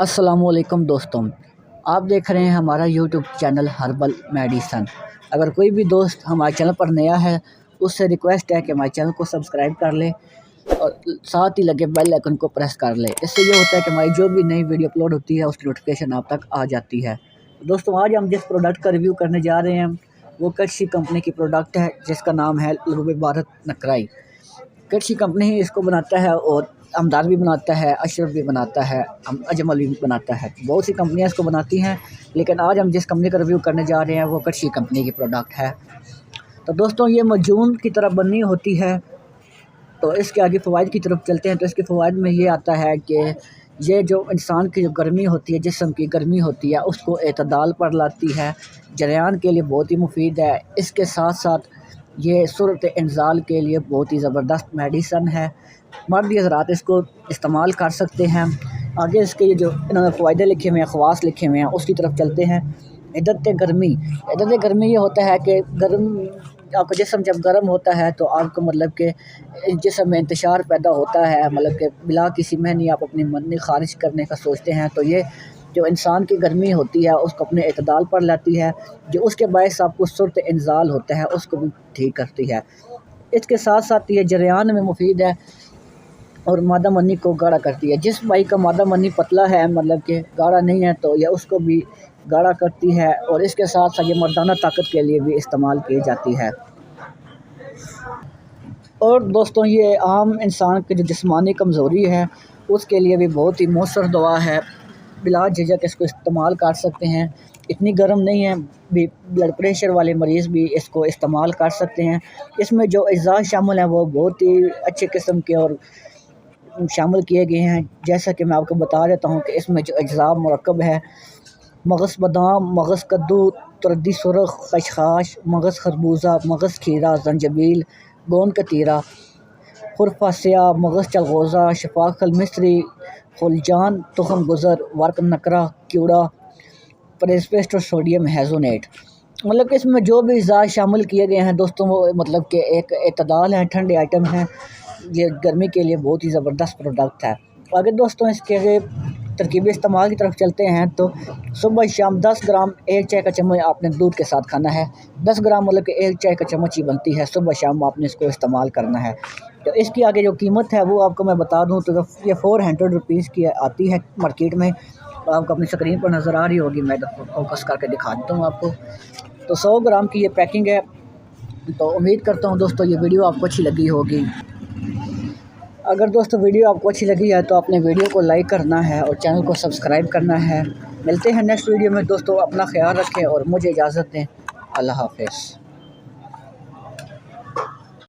अस्सलामुअलैकुम दोस्तों, आप देख रहे हैं हमारा यूट्यूब चैनल हर्बल मेडिसन। अगर कोई भी दोस्त हमारे चैनल पर नया है, उससे रिक्वेस्ट है कि हमारे चैनल को सब्सक्राइब कर ले और साथ ही लगे बेल आइकन को प्रेस कर ले। इससे ये होता है कि हमारी जो भी नई वीडियो अपलोड होती है उसकी नोटिफिकेशन आप तक आ जाती है। दोस्तों, आज हम जिस प्रोडक्ट का रिव्यू करने जा रहे हैं वो कर्शी कंपनी की प्रोडक्ट है, जिसका नाम है लरूब भारत नकराई। कर्शी कंपनी ही इसको बनाता है और हमदर्द भी बनाता है, अशरफ भी बनाता है, अजमल भी बनाता है। बहुत सी कंपनियां इसको बनाती हैं, लेकिन आज हम जिस कंपनी का रिव्यू करने जा रहे हैं वो कर्शी कंपनी की प्रोडक्ट है। तो दोस्तों, ये मजून की तरह बननी होती है। तो इसके आगे फ़वाइद की तरफ चलते हैं। तो इसके फ़वाइद में ये आता है कि ये जो इंसान की जो गर्मी होती है, जिस्म की गर्मी होती है, उसको एतदाल पर लाती है, जरियान के लिए बहुत ही मुफीद है। इसके साथ साथ ये सूरत इंज़ाल के लिए बहुत ही ज़बरदस्त मेडिसन है। मर्द हज़रात इसको इस्तेमाल कर सकते हैं। आगे इसके ये जो इन्होंने फ़ायदे लिखे हुए हैं, ख़वास लिखे हुए हैं, उसकी तरफ चलते हैं। इद्दत गर्मी ये होता है कि आपका जिस्म जब गर्म होता है तो आपको मतलब कि जिस्म में इंतशार पैदा होता है, मतलब कि बिला किसी महनी आप अपनी मनी ख़ारिज करने का सोचते हैं। तो ये जो इंसान की गर्मी होती है उसको अपने एतदाल पर लाती है, जो उसके बायस आपको सूरत इंज़ाल होता है उसको भी ठीक करती है। इसके साथ साथ ये जरियान में मुफीद है और मादा मनी को गाढ़ा करती है। जिस भाई का मादा मनी पतला है, मतलब कि गाढ़ा नहीं है, तो यह उसको भी गाढ़ा करती है। और इसके साथ साथ ये मर्दाना ताकत के लिए भी इस्तेमाल की जाती है। और दोस्तों, ये आम इंसान की जो जिस्मानी कमज़ोरी है उसके लिए भी बहुत ही मौसर दवा है। बिला झिझक इसको इस्तेमाल कर सकते हैं। इतनी गर्म नहीं है, भी ब्लड प्रेशर वाले मरीज़ भी इसको इस्तेमाल कर सकते हैं। इसमें जो अज़ा शामिल हैं वो बहुत ही अच्छे किस्म के और शामिल किए गए हैं। जैसा कि मैं आपको बता देता हूँ कि इसमें जो अज़ा मुरक्कब है, मगज़ बादाम, मगज़ कद्दू, तुरदी सुरख, खशखाश, मगज़ खरबूजा, मगज़ खीरा, जंजबील, गोंद कतीरा, खुरफा स्याह, मगज़ चलगोज़ा, शफाकल मिस्री, खुलजान, तुखम गुज़र, वर्क नकरा, कीड़ा, प्रेस्पेस्ट और सोडियम हेज़ोनेट। मतलब कि इसमें जो भी अज़ा शामिल किए गए हैं दोस्तों, वो मतलब कि एक एतदाल है, ठंडे आइटम हैं। ये गर्मी के लिए बहुत ही ज़बरदस्त प्रोडक्ट है। आगे दोस्तों, इसके आगे तरकीब इस्तेमाल की तरफ चलते हैं। तो सुबह शाम 10 ग्राम एक चाय का चम्मच आपने दूध के साथ खाना है। 10 ग्राम मतलब कि एक चाय का चम्मच ही बनती है। सुबह शाम आपने इसको इस्तेमाल करना है। तो इसकी आगे जो कीमत है वो आपको मैं बता दूं तो ये 400 रुपीज़ की आती है मार्केट में। तो आपको अपनी स्क्रीन पर नज़र आ रही होगी, मैं फोकस करके दिखा देता हूँ आपको। तो 100 ग्राम की ये पैकिंग है। तो उम्मीद करता हूँ दोस्तों ये वीडियो आपको अच्छी लगी होगी। अगर दोस्तों वीडियो आपको अच्छी लगी है तो अपने वीडियो को लाइक करना है और चैनल को सब्सक्राइब करना है। मिलते हैं नेक्स्ट वीडियो में दोस्तों। अपना ख्याल रखें और मुझे इजाज़त दें। अल्लाह हाफ़िज़।